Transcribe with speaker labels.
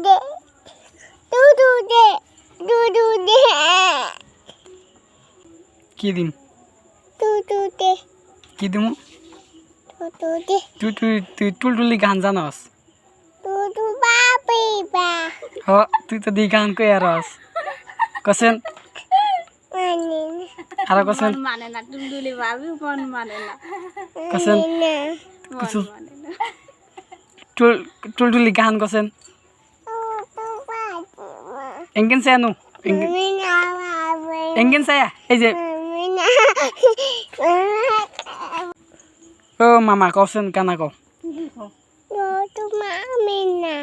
Speaker 1: দে দুধু দে
Speaker 2: কি দিম
Speaker 1: দুধু দে
Speaker 2: কি দিমু
Speaker 1: দুধু দে
Speaker 2: তুই টুলটুলি গান জানস
Speaker 1: দুধু বাপি বা
Speaker 2: হ তুই তো দি গান কই আরস কসেন
Speaker 1: মানে
Speaker 2: আর কসেন
Speaker 3: মানে না টুলটুলি ভাবি মন মানে না
Speaker 2: কসেন
Speaker 1: না
Speaker 2: কিছু
Speaker 3: মানে না
Speaker 2: টুলটুলি গান কসেন এঙ্গেন সায়ানু এঙ্গেন সায়া এই যে ও মামা কসেন কানা কও
Speaker 1: No, tu mami na.